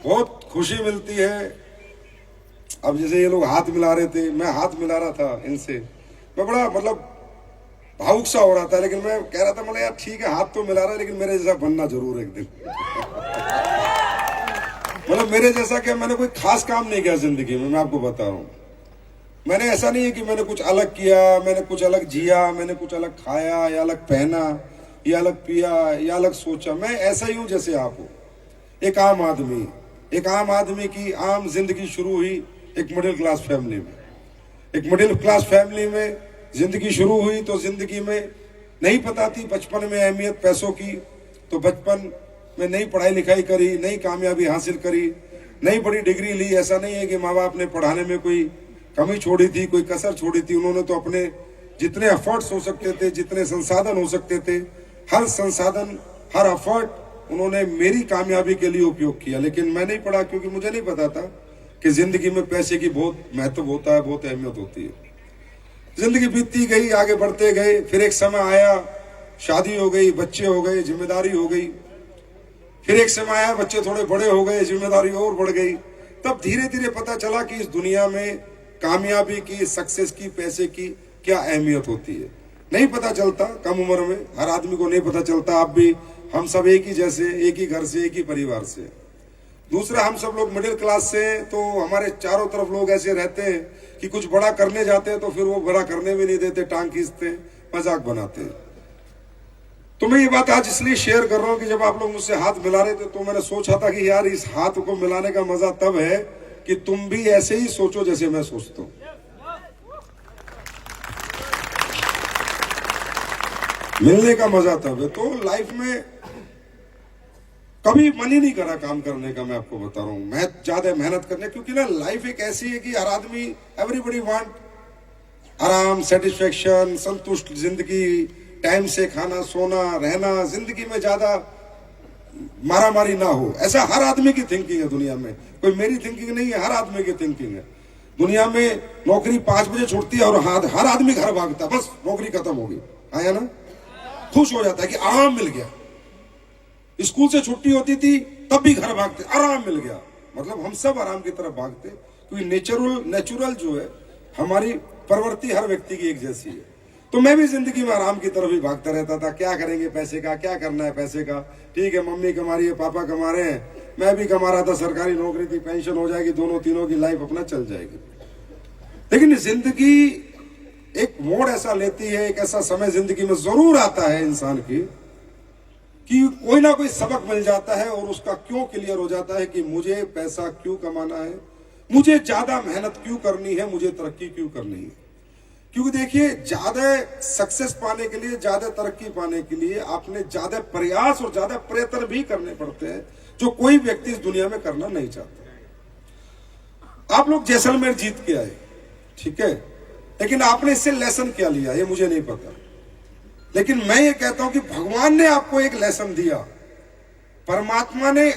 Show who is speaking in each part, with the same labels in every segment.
Speaker 1: बहुत खुशी मिलती है। अब जैसे ये लोग हाथ मिला रहे थे, मैं हाथ मिला रहा था इनसे, मैं बड़ा मतलब भावुक सा हो रहा था, लेकिन मैं कह रहा था मतलब यार ठीक है हाथ तो मिला रहा है, लेकिन मेरे जैसा बनना जरूर एक दिन। मतलब मेरे जैसा क्या, मैंने कोई खास काम नहीं किया जिंदगी में, मैं आपको बता रहा हूँ। मैंने ऐसा नहीं है कि मैंने कुछ अलग किया, मैंने कुछ अलग जिया, मैंने कुछ अलग खाया या अलग पहना या अलग पिया या अलग सोचा। मैं ऐसा ही हूं जैसे आप हो, एक आम आदमी। एक आम आदमी की आम जिंदगी शुरू हुई एक मिडिल क्लास फैमिली में। एक मिडिल क्लास फैमिली में जिंदगी शुरू हुई तो जिंदगी में नहीं पता थी बचपन में अहमियत पैसों की, तो बचपन में नई पढ़ाई लिखाई करी, नई कामयाबी हासिल करी, नई बड़ी डिग्री ली। ऐसा नहीं है कि माँ बाप ने पढ़ाने में कोई कमी छोड़ी थी, कोई कसर छोड़ी थी। उन्होंने तो अपने जितने एफर्ट्स हो सकते थे, जितने संसाधन हो सकते थे, हर संसाधन हर एफर्ट उन्होंने मेरी कामयाबी के लिए उपयोग किया। लेकिन मैं नहीं पढ़ा क्योंकि मुझे नहीं पता था कि जिंदगी में पैसे की बहुत महत्व होता है, बहुत अहमियत होती है। जिंदगी बीतती गई, आगे बढ़ते गए, फिर एक समय आया, शादी हो गई, बच्चे हो गए, जिम्मेदारी हो गई। फिर एक समय आया, बच्चे थोड़े बड़े हो गए, जिम्मेदारी और बढ़ गई। तब धीरे धीरे पता चला कि इस दुनिया में कामयाबी की, सक्सेस की, पैसे की क्या अहमियत होती है। नहीं पता चलता, कम उम्र में हर आदमी को नहीं पता चलता। आप भी, हम सब एक ही जैसे, एक ही घर से, एक ही परिवार से। दूसरा, हम सब लोग मिडिल क्लास से, तो हमारे चारों तरफ लोग ऐसे रहते हैं कि कुछ बड़ा करने जाते हैं तो फिर वो बड़ा करने भी नहीं देते, टांग खींचते, मजाक बनाते हैं। तो मैं ये बात आज इसलिए शेयर कर रहा हूं कि जब आप लोग मुझसे हाथ मिला रहे थे तो मैंने सोचा था कि यार इस हाथ को मिलाने का मजा तब है कि तुम भी ऐसे ही सोचो जैसे मैं सोचता हूं। मिलने का मजा तब है। तो लाइफ में कभी मन ही नहीं करा काम करने का, मैं आपको बता रहा हूं, मैं ज्यादा मेहनत करने, क्योंकि ना लाइफ एक ऐसी है कि हर आदमी, एवरीबॉडी वांट आराम, सेटिस्फेक्शन, संतुष्ट जिंदगी, टाइम से खाना, सोना, रहना, जिंदगी में ज्यादा मारामारी ना हो, ऐसा हर आदमी की थिंकिंग है दुनिया में। कोई मेरी थिंकिंग नहीं है, हर आदमी की थिंकिंग है। दुनिया में नौकरी 5 बजे छूटती है और हर आदमी घर भागता है, बस नौकरी खत्म होगी, आया ना, खुश हो जाता है कि आराम मिल गया। स्कूल से छुट्टी होती थी तब भी घर भागते, आराम मिल गया। मतलब हम सब आराम की तरफ भागते, क्योंकि नेचुरल जो है, हमारी प्रवृत्ति हर व्यक्ति की एक जैसी है। तो मैं भी जिंदगी में आराम की तरफ ही भागता रहता था। क्या करेंगे पैसे का, क्या करना है पैसे का, ठीक है मम्मी कमा रही है, पापा कमा रहे हैं, मैं भी कमा रहा था, सरकारी नौकरी थी, पेंशन हो जाएगी, दोनों तीनों की लाइफ अपना चल जाएगी। लेकिन जिंदगी एक मोड़ ऐसा लेती है, एक ऐसा समय जिंदगी में जरूर आता है इंसान की कि कोई ना कोई सबक मिल जाता है और उसका क्यों क्लियर हो जाता है कि मुझे पैसा क्यों कमाना है, मुझे ज्यादा मेहनत क्यों करनी है, मुझे तरक्की क्यों करनी है। क्योंकि देखिए, ज्यादा सक्सेस पाने के लिए, ज्यादा तरक्की पाने के लिए आपने ज्यादा प्रयास और ज्यादा प्रयत्न भी करने पड़ते हैं, जो कोई व्यक्ति इस दुनिया में करना नहीं चाहता। आप लोग जैसलमेर जीत के आए, ठीक है, लेकिन आपने इससे लेसन क्या लिया ये मुझे नहीं पता। लेकिन मैं ये कहता हूं कि भगवान ने आपको एक लेसन दिया, परमात्मा ने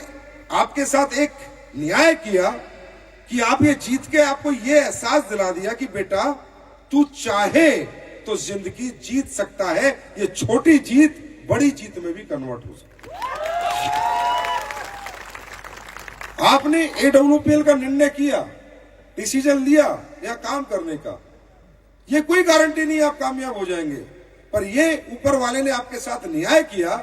Speaker 1: आपके साथ एक न्याय किया कि आप ये जीत के आपको ये एहसास दिला दिया कि बेटा तू चाहे तो जिंदगी जीत सकता है। ये छोटी जीत बड़ी जीत में भी कन्वर्ट हो सकती है। आपने AWPL का निर्णय किया, डिसीजन लिया या काम करने का, ये कोई गारंटी नहीं आप कामयाब हो जाएंगे, पर ये ऊपर वाले ने आपके साथ न्याय किया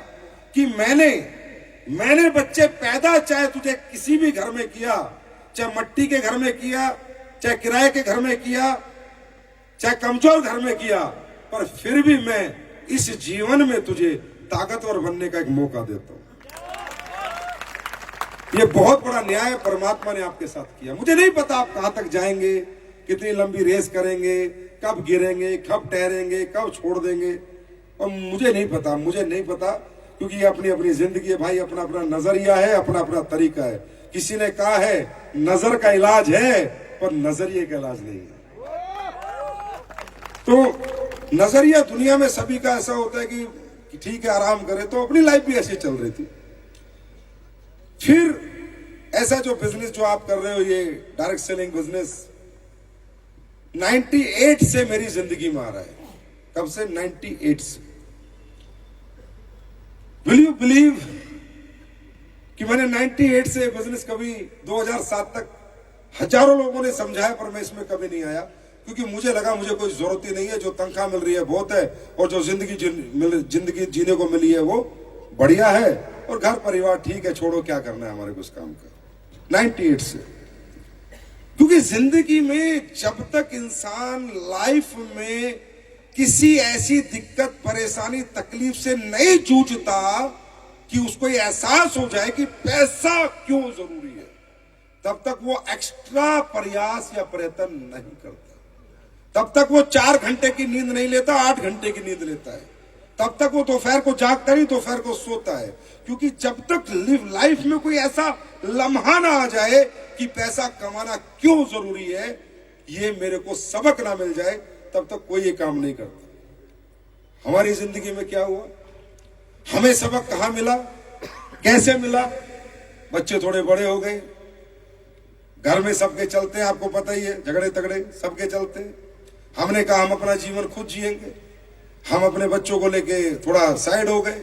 Speaker 1: कि मैंने बच्चे पैदा चाहे तुझे किसी भी घर में किया, चाहे मट्टी के घर में किया, चाहे किराए के घर में किया, चाहे कमजोर घर में किया, पर फिर भी मैं इस जीवन में तुझे ताकतवर बनने का एक मौका देता हूं। ये बहुत बड़ा न्याय परमात्मा ने आपके साथ किया। मुझे नहीं पता आप कहां तक जाएंगे, कितनी लंबी रेस करेंगे, कब गिरेंगे, कब ठहरेंगे, कब छोड़ देंगे, और मुझे नहीं पता, क्योंकि ये अपनी अपनी जिंदगी है भाई, अपना अपना नजरिया है, अपना अपना तरीका है। किसी ने कहा है नजर का इलाज है, पर नजरिए का इलाज नहीं है। तो नजरिया दुनिया में सभी का ऐसा होता है कि ठीक है आराम करे, तो अपनी लाइफ भी ऐसी चल रही थी। फिर ऐसा जो बिजनेस जो आप कर रहे हो, ये डायरेक्ट सेलिंग बिजनेस 98 से मेरी जिंदगी में आ रहा है। कब से? 98 से। विल यू बिलीव कि मैंने 98 से बिजनेस कभी 2007 तक हजारों लोगों ने समझाया, पर मैं इसमें कभी नहीं आया, क्योंकि मुझे लगा मुझे कोई जरूरत ही नहीं है, जो तनख्वाह मिल रही है बहुत है, और जो जिंदगी जीने को मिली है वो बढ़िया है, और घर परिवार ठीक है, छोड़ो क्या करना है हमारे को इस काम का। 98 से, क्योंकि जिंदगी में जब तक इंसान लाइफ में किसी ऐसी दिक्कत परेशानी तकलीफ से नहीं जूझता कि उसको ये एहसास हो जाए कि पैसा क्यों जरूरी है, तब तक वो एक्स्ट्रा प्रयास या प्रयत्न नहीं करता। तब तक वो 4 घंटे की नींद नहीं लेता, 8 घंटे की नींद लेता है। तब तक वो दोपहर को जागता नहीं, दोपहर को सोता है, क्योंकि जब तक लाइफ में कोई ऐसा लम्हा ना आ जाए कि पैसा कमाना क्यों जरूरी है, ये मेरे को सबक ना मिल जाए, तब तक कोई ये काम नहीं करता। हमारी जिंदगी में क्या हुआ, हमें सबक कहां मिला, कैसे मिला? बच्चे थोड़े बड़े हो गए, घर में सबके चलते हैं, आपको पता ही है, झगड़े तगड़े सबके चलते हैं। हमने कहा हम अपना जीवन खुद जिएंगे, हम अपने बच्चों को लेके थोड़ा साइड हो गए,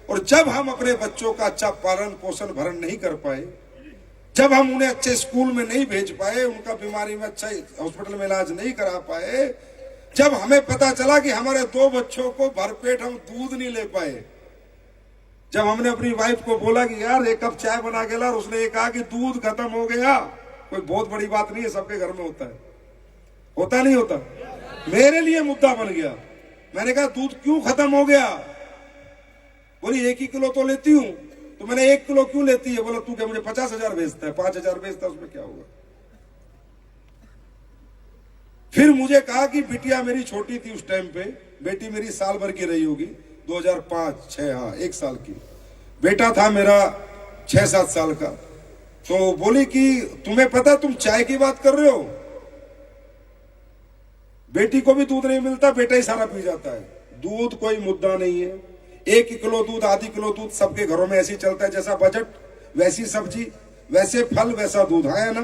Speaker 1: और जब हम अपने बच्चों का अच्छा पालन पोषण भरण नहीं कर पाए, जब हम उन्हें अच्छे स्कूल में नहीं भेज पाए, उनका बीमारी में अच्छा हॉस्पिटल में इलाज नहीं करा पाए, जब हमें पता चला कि हमारे 2 बच्चों को भरपेट हम दूध नहीं ले पाए, जब हमने अपनी वाइफ को बोला कि यार 1 कप चाय बना के ला, और उसने ये कहा कि दूध खत्म हो गया, कोई बहुत बड़ी बात नहीं है, सबके घर में होता है, होता नहीं होता, मेरे लिए मुद्दा बन गया। मैंने कहा दूध क्यों खत्म हो गया? बोली 1 ही किलो तो लेती हूं। तो मैंने 1 किलो क्यों लेती है? बोला तू क्या मुझे 50,000 भेजता है, 5,000 भेजता है, उसमें क्या होगा? फिर मुझे कहा कि बिटिया मेरी छोटी थी उस टाइम पे, बेटी मेरी साल भर की रही होगी, 2005-6, हाँ 1 साल की, बेटा था मेरा 6-7 साल का। तो बोली कि तुम्हें पता तुम चाय की बात कर रहे हो, बेटी को भी दूध नहीं मिलता, बेटा ही सारा पी जाता है। दूध कोई मुद्दा नहीं है, 1 किलो दूध, आधी किलो दूध सबके घरों में ऐसे ही चलता है, जैसा बजट वैसी सब्जी, वैसे फल वैसा दूध, है ना?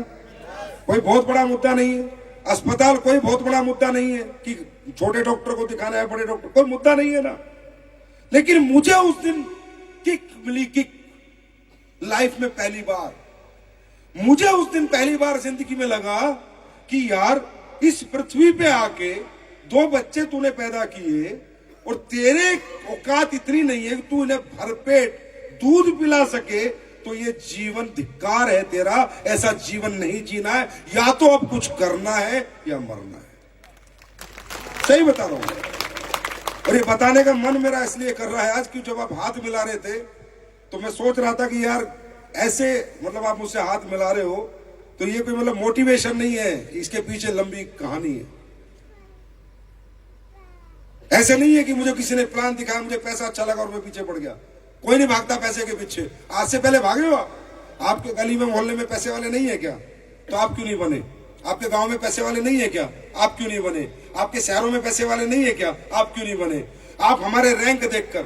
Speaker 1: कोई बहुत बड़ा मुद्दा नहीं है। अस्पताल कोई बहुत बड़ा मुद्दा नहीं है कि छोटे डॉक्टर को दिखाना है, बड़े डॉक्टर, कोई मुद्दा नहीं है ना। लेकिन मुझे उस दिन किक मिली, किक लाइफ में पहली बार, मुझे उस दिन पहली बार जिंदगी में लगा कि यार इस पृथ्वी पे आके 2 बच्चे तूने पैदा किए, और तेरे औकात इतनी नहीं है कि तू इन्हें भरपेट दूध पिला सके, तो ये जीवन धिक्कार है तेरा, ऐसा जीवन नहीं जीना है, या तो अब कुछ करना है या मरना है। सही बता रहा हूं, और ये बताने का मन मेरा इसलिए कर रहा है आज कि जब आप हाथ मिला रहे थे तो मैं सोच रहा था कि यार ऐसे मतलब आप मुझसे हाथ मिला रहे हो तो ये कोई मतलब मोटिवेशन नहीं है, इसके पीछे लंबी कहानी है। ऐसे नहीं है कि मुझे किसी ने प्लान दिखाया, मुझे पैसा अच्छा लगा और मैं पीछे पड़ गया। कोई नहीं भागता पैसे के पीछे। आज से पहले भागे हो आपके गली में मोहल्ले में पैसे वाले नहीं है क्या? तो आप क्यों नहीं बने? आपके गांव में पैसे वाले नहीं है क्या? आप क्यों नहीं बने? आपके शहरों में पैसे वाले नहीं है क्या? आप क्यों नहीं बने? आप हमारे रैंक देखकर,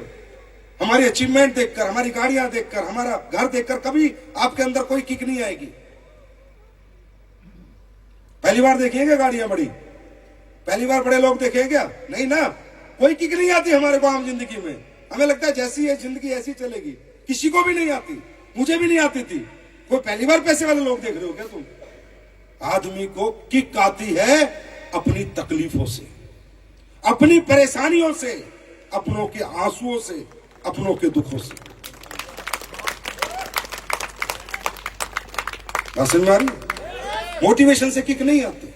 Speaker 1: हमारी अचीवमेंट देखकर, हमारी गाड़ियां देखकर, हमारा घर देखकर कभी आपके अंदर कोई किक नहीं आएगी। पहली बार देखिएगा गाड़ियां बड़ी, पहली बार बड़े लोग देखेंगे क्या? नहीं ना, कोई किक नहीं आती हमारे को आम जिंदगी में। हमें लगता है जैसी है जिंदगी ऐसी चलेगी, किसी को भी नहीं आती, मुझे भी नहीं आती थी। कोई पहली बार पैसे वाले लोग देख रहे हो क्या तुम? आदमी को किक आती है अपनी तकलीफों से, अपनी परेशानियों से, अपनों के आंसुओं से, अपनों के दुखों से। मोटिवेशन से किक नहीं आती।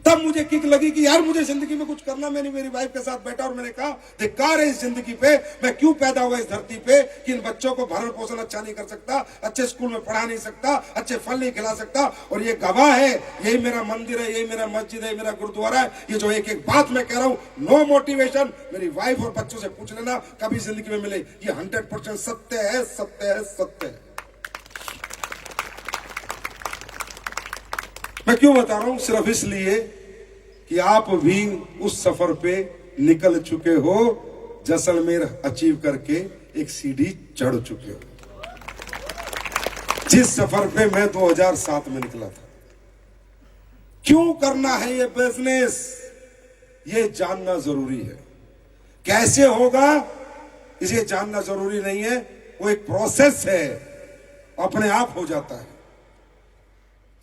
Speaker 1: तब मुझे किक लगी कि यार मुझे जिंदगी में कुछ करना। मैंने मेरी वाइफ के साथ बैठा और मैंने कहा धिक्कार है इस जिंदगी पे, मैं क्यों पैदा हुआ इस धरती पे कि इन बच्चों को भरण पोषण अच्छा नहीं कर सकता, अच्छे स्कूल में पढ़ा नहीं सकता, अच्छे फल नहीं खिला सकता। और ये गवाह है, यही मेरा मंदिर है, यही मेरा मस्जिद है, मेरा गुरुद्वारा है। ये जो एक एक बात मैं कह रहा हूं, नो मोटिवेशन, मेरी वाइफ और बच्चों से पूछ लेना, कभी जिंदगी में मिले। ये 100% सत्य है, सत्य है, सत्य है। मैं क्यों बता रहा हूं? सिर्फ इसलिए कि आप भी उस सफर पे निकल चुके हो, जैसलमेर अचीव करके एक सीढ़ी चढ़ चुके हो। जिस सफर पे मैं 2007 में निकला था। क्यों करना है ये बिजनेस, ये जानना जरूरी है। कैसे होगा इसे जानना जरूरी नहीं है, वो एक प्रोसेस है। अपने आप हो जाता है,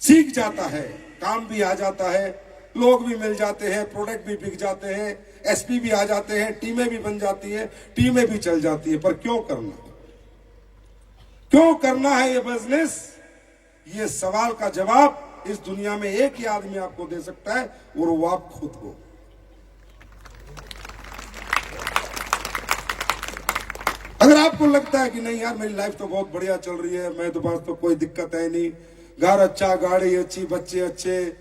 Speaker 1: सीख जाता है, काम भी आ जाता है, लोग भी मिल जाते हैं, प्रोडक्ट भी बिक जाते हैं, एसपी भी आ जाते हैं, टीमें भी बन जाती हैं, टीमें भी चल जाती है। पर क्यों करना, क्यों करना है ये बिजनेस? ये सवाल का जवाब इस दुनिया में एक ही आदमी आपको दे सकता है, और वो आप खुद हो। अगर आपको लगता है कि नहीं यार मेरी लाइफ तो बहुत बढ़िया चल रही है, मैं तो पास तो कोई दिक्कत है नहीं, घर अच्छा, गाड़ी अच्छी, बच्चे अच्छे,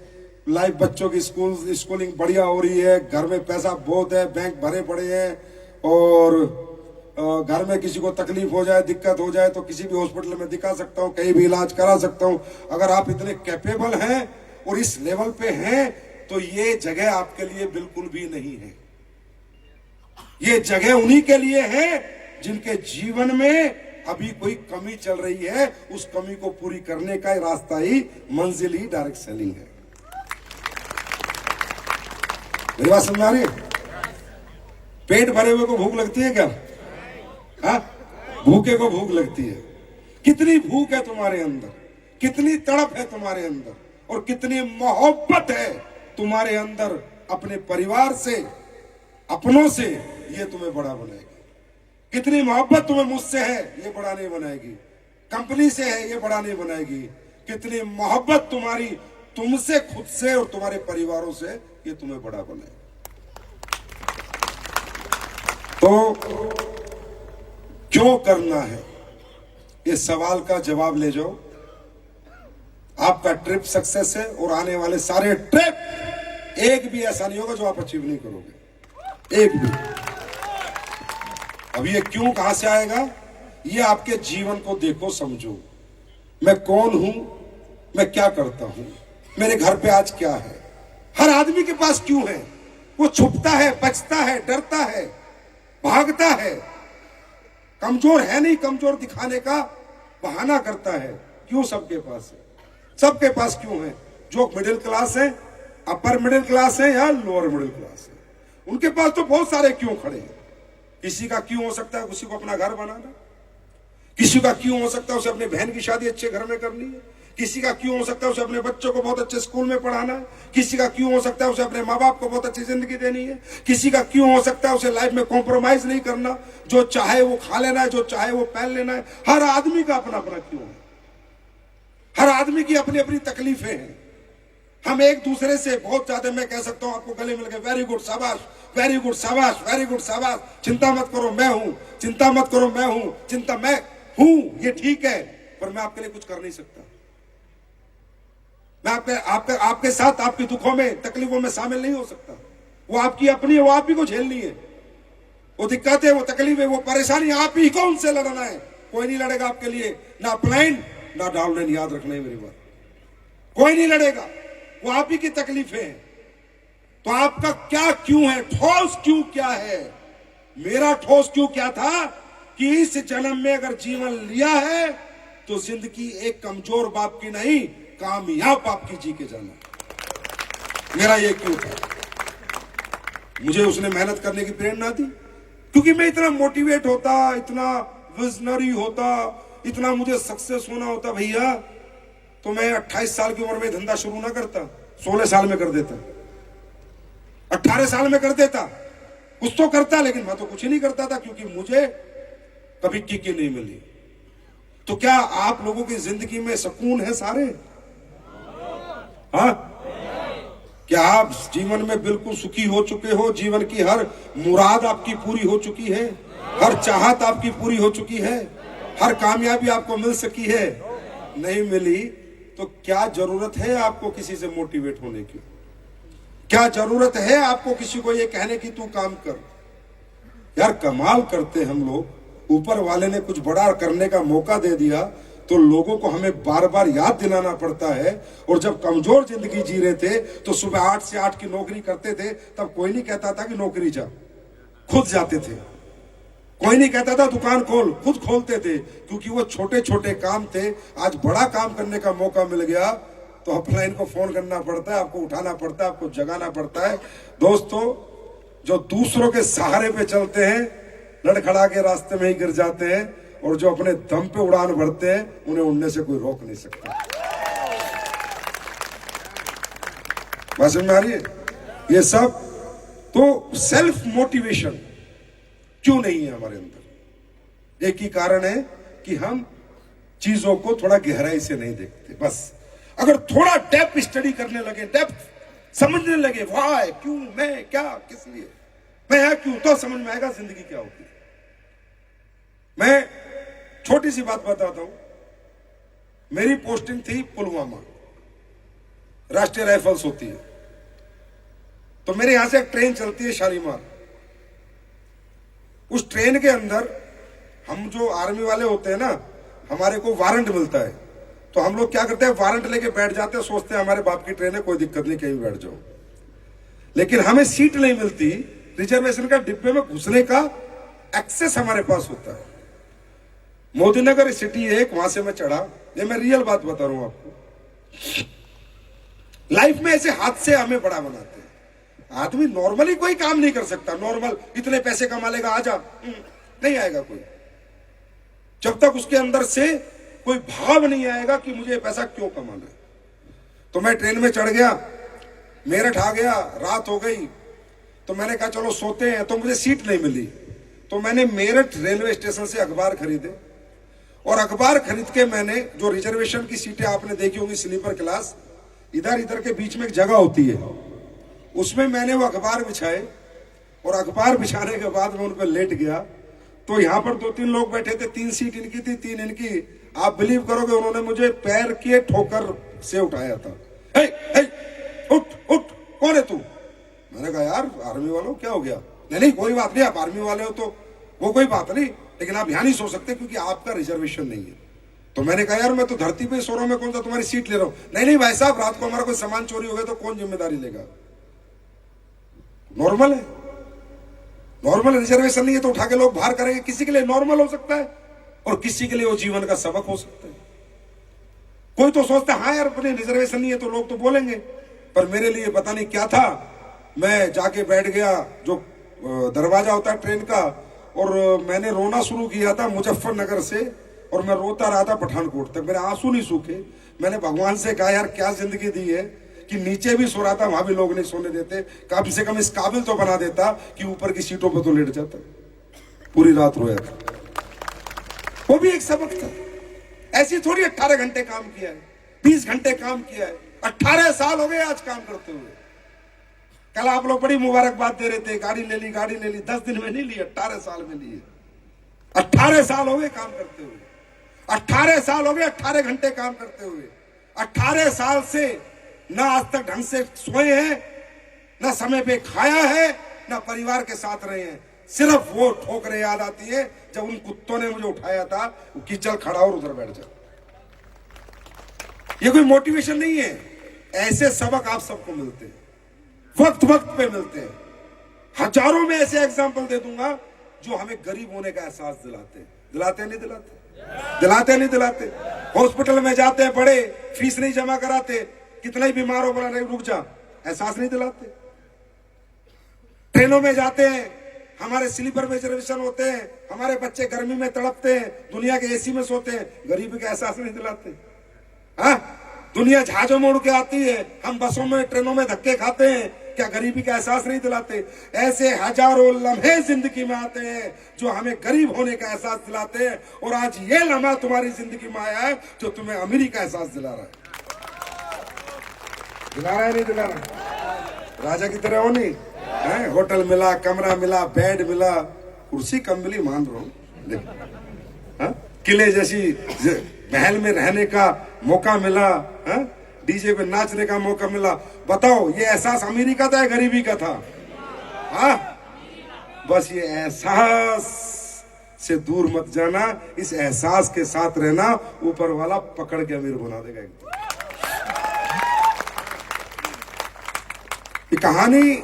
Speaker 1: लाइफ बच्चों की स्कूलिंग बढ़िया हो रही है, घर में पैसा बहुत है, बैंक भरे पड़े हैं, और घर में किसी को तकलीफ हो जाए, दिक्कत हो जाए तो किसी भी हॉस्पिटल में दिखा सकता हूं, कहीं भी इलाज करा सकता हूं। अगर आप इतने कैपेबल हैं और इस लेवल पे हैं तो ये जगह आपके लिए बिल्कुल भी नहीं है। ये जगह उन्हीं के लिए है जिनके जीवन में अभी कोई कमी चल रही है, उस कमी को पूरी करने का रास्ता ही मंजिल ही डायरेक्ट सेलिंग है। मेरी बात समझ आ रही है? पेट भरे हुए को भूख लगती है क्या? हाँ, भूखे को भूख लगती है। कितनी भूख है तुम्हारे अंदर, कितनी तड़प है तुम्हारे अंदर, और कितनी मोहब्बत है तुम्हारे अंदर अपने परिवार से, अपनों से, ये तुम्हें बड़ा बनाएगी। कितनी मोहब्बत तुम्हें मुझसे है, ये बड़ा नहीं बनाएगी। कंपनी से है, ये बड़ा नहीं बनाएगी। कितनी मोहब्बत तुम्हारी तुमसे, खुद से और तुम्हारे परिवारों से, ये तुम्हें बड़ा बनाएगी। तो क्यों करना है, इस सवाल का जवाब ले जाओ, आपका ट्रिप सक्सेस है। और आने वाले सारे ट्रिप एक भी ऐसा नहीं होगा जो आप अचीव नहीं करोगे, एक भी। अब ये क्यों कहां से आएगा? ये आपके जीवन को देखो, समझो, मैं कौन हूं, मैं क्या करता हूं, मेरे घर पे आज क्या है। हर आदमी के पास क्यों है? वो छुपता है, बचता है, डरता है, भागता है, कमजोर है नहीं, कमजोर दिखाने का बहाना करता है। क्यों सबके पास है? सबके पास क्यों है? जो मिडिल क्लास है, अपर मिडिल क्लास है या लोअर मिडिल क्लास है, उनके पास तो बहुत सारे क्यों खड़े हैं। किसी का क्यों हो सकता है किसी को अपना घर बनाना, किसी का क्यों हो सकता है उसे अपनी बहन की शादी अच्छे घर में करनी है, किसी का क्यों हो सकता है उसे अपने बच्चों को बहुत अच्छे स्कूल में पढ़ाना है, किसी का क्यों हो सकता है उसे अपने माँ बाप को बहुत अच्छी जिंदगी देनी है, किसी का क्यों हो सकता है उसे लाइफ में कॉम्प्रोमाइज नहीं करना, जो चाहे वो खा लेना है, जो चाहे वो पहन लेना है। हर आदमी का अपना अपना क्यों है, हर आदमी की अपनी अपनी तकलीफें हैं। हम एक दूसरे से बहुत ज्यादा, मैं कह सकता हूं आपको गले मिल गए, वेरी गुड शाबाश, वेरी गुड शाबाश, वेरी गुड शाबाश, चिंता मत करो मैं हूं, चिंता मत करो मैं हूं, चिंता मैं हूं, ये ठीक है, पर मैं आपके लिए कुछ कर नहीं सकता। मैं आपके साथ आपके दुखों में, तकलीफों में शामिल नहीं हो सकता। वो आपकी अपनी है, वो आप ही को झेलनी है। वो दिक्कतें, वो तकलीफें, वो परेशानी आप ही को उनसे लड़ना है। कोई नहीं लड़ेगा आपके लिए, ना अपलाइन ना डाउनलाइन, याद रखना है मेरी बात। कोई नहीं लड़ेगा, वो आप ही की तकलीफें हैं। तो आपका क्या क्यों है, ठोस क्यों क्या है? मेरा ठोस क्यों क्या था कि इस जन्म में अगर जीवन लिया है तो जिंदगी एक कमजोर बाप की नहीं, कामयाब बाप की जी के जाना। मेरा ये क्यों था। मुझे उसने मेहनत करने की प्रेरणा दी, क्योंकि मैं इतना मोटिवेट होता, इतना विजनरी होता, इतना मुझे सक्सेस होना होता भैया, तो मैं 28 साल की उम्र में धंधा शुरू ना करता, 16 साल में कर देता, 18 साल में कर देता, कुछ तो करता। लेकिन मैं तो कुछ ही नहीं करता था, क्योंकि मुझे कभी किक नहीं मिली। तो क्या आप लोगों की जिंदगी में सुकून है सारे? हाँ, क्या आप जीवन में बिल्कुल सुखी हो चुके हो? जीवन की हर मुराद आपकी पूरी हो चुकी है, हर चाहत आपकी पूरी हो चुकी है, हर कामयाबी आपको मिल सकी है? नहीं मिली तो क्या जरूरत है आपको किसी से मोटिवेट होने की? क्या जरूरत है आपको किसी को ये कहने की तू काम कर? यार कमाल करते हम लोग, ऊपर वाले ने कुछ बड़ा करने का मौका दे दिया तो लोगों को हमें बार बार याद दिलाना पड़ता है। और जब कमजोर जिंदगी जी रहे थे तो सुबह 8 से 8 की नौकरी करते थे, तब कोई नहीं कहता था कि नौकरी जा, खुद जाते थे। कोई नहीं कहता था दुकान खोल, खुद खोलते थे, क्योंकि वो छोटे छोटे काम थे। आज बड़ा काम करने का मौका मिल गया तो अपलाइन को फोन करना पड़ता है, आपको उठाना पड़ता है, आपको जगाना पड़ता है। दोस्तों, जो दूसरों के सहारे पे चलते हैं लड़खड़ा के रास्ते में ही गिर जाते हैं, और जो अपने दम पे उड़ान भरते हैं उन्हें उड़ने से कोई रोक नहीं सकता। बात समझ में आ रही है? ये सब तो सेल्फ मोटिवेशन क्यों नहीं है हमारे अंदर? एक ही कारण है कि हम चीजों को थोड़ा गहराई से नहीं देखते। बस अगर थोड़ा डेप्थ स्टडी करने लगे, डेप्थ समझने लगे, वाह क्यों, मैं क्या, किस लिए, मैं यहां क्यों, तो समझ में आएगा जिंदगी क्या होती है। मैं छोटी सी बात बताता हूं। मेरी पोस्टिंग थी पुलवामा, राष्ट्रीय राइफल्स होती है। तो मेरे यहां से एक ट्रेन चलती है शालीमार। उस ट्रेन के अंदर हम जो आर्मी वाले होते हैं ना, हमारे को वारंट मिलता है। तो हम लोग क्या करते हैं, वारंट लेके बैठ जाते हैं, सोचते हैं हमारे बाप की ट्रेन है, कोई दिक्कत नहीं, कहीं बैठ जाओ। लेकिन हमें सीट नहीं मिलती। रिजर्वेशन का डिब्बे में घुसने का एक्सेस हमारे पास होता है। मोदीनगर सिटी है एक, वहां से मैं चढ़ा। ये मैं रियल बात बता रहा हूं आपको। लाइफ में ऐसे हादसे हमें बड़ा बनाते हैं। आदमी नॉर्मली कोई काम नहीं कर सकता। नॉर्मल इतने पैसे कमा लेगा, आजा, नहीं आएगा कोई, जब तक उसके अंदर से कोई भाव नहीं आएगा कि मुझे पैसा क्यों कमाना है। तो मैं ट्रेन में चढ़ गया, मेरठ आ गया, रात हो गई। तो मैंने कहा चलो सोते हैं। तो मुझे सीट नहीं मिली। तो मैंने मेरठ रेलवे स्टेशन से अखबार खरीदे, और अखबार खरीद के मैंने जो रिजर्वेशन की सीटें आपने देखी होंगी स्लीपर क्लास, इधर इधर के बीच में एक जगह होती है, उसमें मैंने वो अखबार बिछाए। और अखबार बिछाने के बाद मैं उन पर लेट गया। तो यहां पर 2-3 लोग बैठे थे, 3 सीट इनकी थी, 3 इनकी। आप बिलीव करोगे, उन्होंने मुझे पैर के ठोकर से उठाया था। हे, हे, उठ उठ, कौन है तू? मैंने कहा यार आर्मी वालों क्या हो गया? नहीं कोई बात नहीं, आप आर्मी वाले हो तो वो कोई बात नहीं, लेकिन आप यहां नहीं सो सकते क्योंकि आपका रिजर्वेशन नहीं है। तो मैंने कहा यार मैं तो धरती पे सो रहा हूं, मैं कौन सा तुम्हारी सीट ले रहा हूं? नहीं भाई साहब, रात को हमारा कोई सामान चोरी हो गया तो कौन जिम्मेदारी लेगा? नॉर्मल है, नॉर्मल रिजर्वेशन नहीं है तो उठा के लोग बाहर करेंगे। किसी के लिए नॉर्मल हो सकता है और किसी के लिए वो जीवन का सबक हो सकता है। कोई तो सोचता है हाँ यार अपने रिजर्वेशन नहीं है तो लोग तो बोलेंगे, पर मेरे लिए पता नहीं क्या था। मैं जाके बैठ गया जो दरवाजा होता है ट्रेन का, और मैंने रोना शुरू किया था मुजफ्फरनगर से, और मैं रोता रहा था पठानकोट तक। मेरे आंसू नहीं सूखे। मैंने भगवान से कहा यार क्या जिंदगी दी है कि नीचे भी सो रहा था, वहां भी लोग नहीं सोने देते। कम से कम इस काबिल तो बना देता कि ऊपर की सीटों पर तो लेट जाता। पूरी रात रोया था। वो भी एक सबक था। ऐसी थोड़ी 18 घंटे काम किया है, 20 घंटे काम किया है। 18 साल हो गए आज काम करते हुए। कल आप लोग बड़ी मुबारकबाद दे रहे थे, गाड़ी ले ली, गाड़ी ले ली। 10 दिन में नहीं ली, 18 साल में ली है। 18 साल हो गए काम करते हुए। 18 साल हो गए 18 घंटे काम करते हुए। 18 साल से ना आज तक ढंग से सोए हैं, ना समय पे खाया है, ना परिवार के साथ रहे हैं। सिर्फ वो ठोकरें याद आती है जब उन कुत्तों ने मुझे उठाया था कि चल खड़ा और उधर बैठ जा। ये कोई मोटिवेशन नहीं है। ऐसे सबक आप सबको मिलते हैं, वक्त वक्त पे मिलते हैं। हजारों में ऐसे एग्जाम्पल दे दूंगा जो हमें गरीब होने का एहसास दिलाते हैं। दिलाते नहीं दिलाते? दिलाते नहीं दिलाते? हॉस्पिटल में जाते हैं, बड़े फीस नहीं जमा कराते, कितना ही बीमार हो बोला नहीं रुक जा, एहसास नहीं दिलाते। ट्रेनों में जाते हैं, हमारे स्लीपर में रिजर्वेशन होते हैं, हमारे बच्चे गर्मी में तड़पते हैं, दुनिया के एसी में सोते हैं, गरीबी का एहसास नहीं दिलाते। हाँ, दुनिया जहाजों में उड़ के आती है, हम बसों में ट्रेनों में धक्के खाते हैं, क्या गरीबी का एहसास नहीं दिलाते? ऐसे हजारों लम्हे जिंदगी में आते हैं जो हमें गरीब होने का एहसास दिलाते हैं। और आज ये लम्हा तुम्हारी जिंदगी में आया है जो तुम्हें अमीरी का एहसास दिला रहा है। दिला रहा है नहीं दिला रहा? राजा की तरह हो नहीं है? होटल मिला, कमरा मिला, बेड मिला, कुर्सी कम मिली मान रहा हूं, किले जैसी महल में रहने का मौका मिला, डीजे पे नाचने का मौका मिला। बताओ ये एहसास अमीरी का था या गरीबी का था? हाँ, बस ये एहसास से दूर मत जाना, इस एहसास के साथ रहना, ऊपर वाला पकड़ के अमीर बना देगा एकदम। ये कहानी,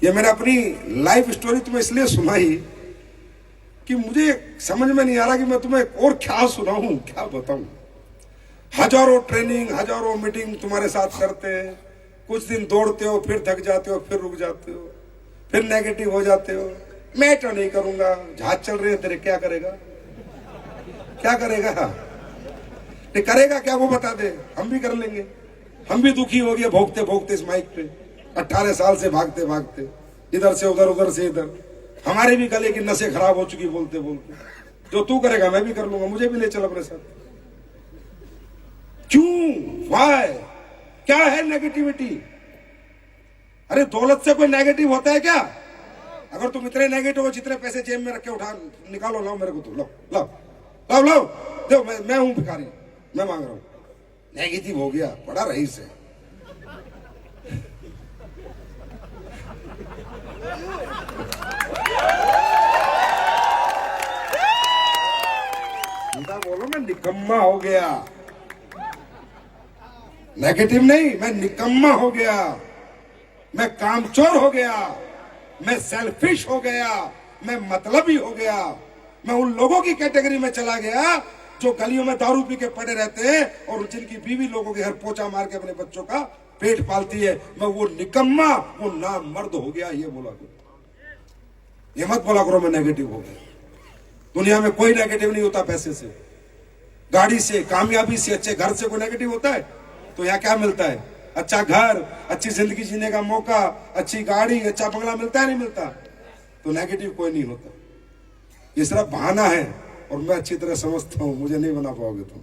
Speaker 1: ये मैंने अपनी लाइफ स्टोरी तुम्हें इसलिए सुनाई कि मुझे समझ में नहीं आ रहा कि मैं तुम्हें और क्या सुनाऊं, क्या बताऊं। हजारों ट्रेनिंग, हजारों मीटिंग तुम्हारे साथ करते हैं। कुछ दिन दौड़ते हो, फिर थक जाते हो, फिर रुक जाते हो, फिर नेगेटिव हो जाते हो, मैं तो नहीं करूंगा, जहाज चल रहे हैं तेरे, क्या करेगा, क्या करेगा, नहीं करेगा क्या वो बता दे, हम भी कर लेंगे। हम भी दुखी हो गए भोगते भोगते इस माइक पे, 18 साल से भागते भागते, इधर से उधर, उधर से इधर। हमारे भी गले की नसें खराब हो चुकी बोलते बोलते। जो तू करेगा मैं भी कर लूंगा, मुझे भी ले चल अपने साथ। क्यों, वाई, क्या है नेगेटिविटी? अरे दौलत से कोई नेगेटिव होता है क्या? अगर तुम इतने नेगेटिव हो, जितने पैसे जेब में रखे उठा निकालो, लाओ मेरे को, तो लो लो लो लो, दो, मैं हूं भिखारी, मैं मांग रहा हूं। नेगेटिव हो गया, बड़ा रईस है। बोलो मैं निकम्मा हो गया, नेगेटिव नहीं, मैं निकम्मा हो गया, मैं कामचोर हो गया, मैं सेल्फिश हो गया, मैं मतलबी हो गया, मैं उन लोगों की कैटेगरी में चला गया जो गलियों में दारू पी के पड़े रहते हैं और जिनकी बीवी लोगों के घर पोछा मार के अपने बच्चों का पेट पालती है। मैं वो निकम्मा, वो नामर्द हो गया, ये बोला करो। ये मत बोला करो मैं नेगेटिव हो गया। दुनिया में कोई नेगेटिव नहीं होता पैसे से, गाड़ी से, कामयाबी से, अच्छे घर से कोई नेगेटिव होता है? तो यहाँ क्या मिलता है? अच्छा घर, अच्छी जिंदगी जीने का मौका, अच्छी गाड़ी, अच्छा बंगला मिलता है, नहीं मिलता? तो नेगेटिव कोई नहीं होता, ये सिर्फ बहाना है। और मैं अच्छी तरह समझता हूं, मुझे नहीं बना पाओगे तुम,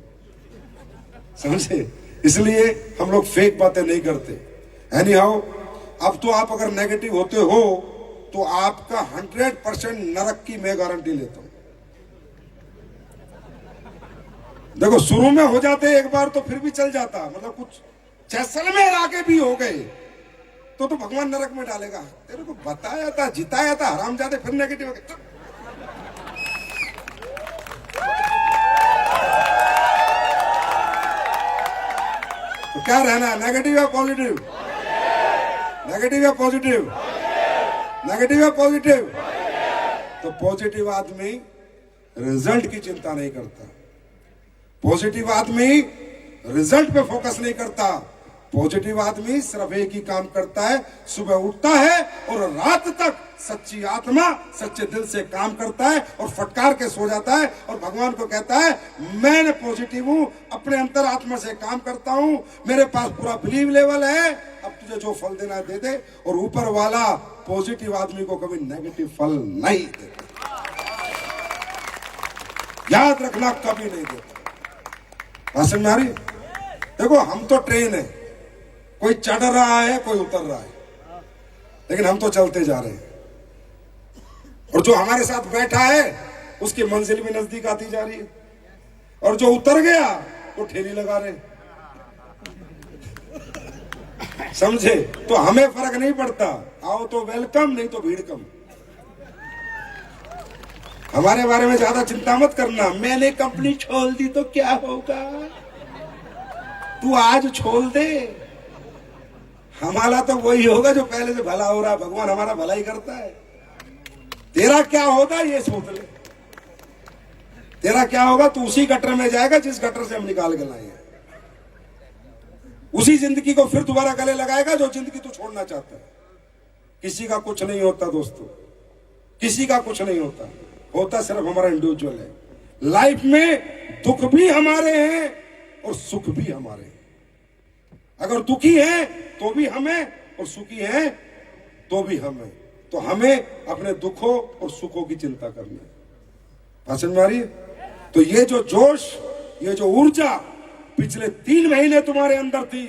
Speaker 1: समझे? इसलिए हम लोग फेक बातें नहीं करते। एनी हाउ, अब तो आप अगर नेगेटिव होते हो तो आपका 100% नरक की मैं गारंटी लेता हूं। देखो शुरू में हो जाते एक बार तो फिर भी चल जाता, मतलब कुछ जैसलमेर आगे भी हो गए तो भगवान नरक में डालेगा। तेरे को बताया था, जिताया था, हरामजादे, फिर नेगेटिव हो गए। तो क्या रहना, नेगेटिव या पॉजिटिव? नेगेटिव या पॉजिटिव? नेगेटिव या पॉजिटिव? तो पॉजिटिव आदमी रिजल्ट की चिंता नहीं करता, पॉजिटिव आदमी रिजल्ट पे फोकस नहीं करता। पॉजिटिव आदमी सिर्फ एक ही काम करता है, सुबह उठता है और रात तक सच्ची आत्मा, सच्चे दिल से काम करता है और फटकार के सो जाता है और भगवान को कहता है मैं पॉजिटिव हूं, अपने अंतर आत्मा से काम करता हूं, मेरे पास पूरा बिलीव लेवल है, अब तुझे जो फल देना दे दे। और ऊपर वाला पॉजिटिव आदमी को कभी नेगेटिव फल नहीं देता, याद रखना, कभी नहीं देता। भाषण में आ रही? देखो हम तो ट्रेन है, कोई चढ़ रहा है, कोई उतर रहा है, लेकिन हम तो चलते जा रहे हैं। और जो हमारे साथ बैठा है उसकी मंजिल भी नजदीक आती जा रही है, और जो उतर गया वो ठेली लगा रहे, समझे? तो हमें फर्क नहीं पड़ता, आओ तो वेलकम, नहीं तो भीड़ कम। हमारे बारे में ज्यादा चिंता मत करना, मैंने कंपनी छोड़ दी तो क्या होगा, तू आज छोड़ दे, हमारा तो वही होगा जो पहले से भला हो रहा है। भगवान हमारा भला ही करता है, तेरा क्या होगा ये सोच ले, तेरा क्या होगा? तू उसी गटर में जाएगा जिस गटर से हम निकाल के लाए हैं, उसी जिंदगी को फिर दोबारा गले लगाएगा जो जिंदगी तू छोड़ना चाहता है। किसी का कुछ नहीं होता दोस्तों, किसी का कुछ नहीं होता, होता सिर्फ हमारा इंडिविजुअल है। लाइफ में दुख भी हमारे हैं और सुख भी हमारे हैं। अगर दुखी है तो भी हमें और सुखी है तो भी हमें, तो हमें अपने दुखों और सुखों की चिंता करनी है। भाषण में आ रही है? तो ये जो जोश, ये जो ऊर्जा पिछले 3 महीने तुम्हारे अंदर थी,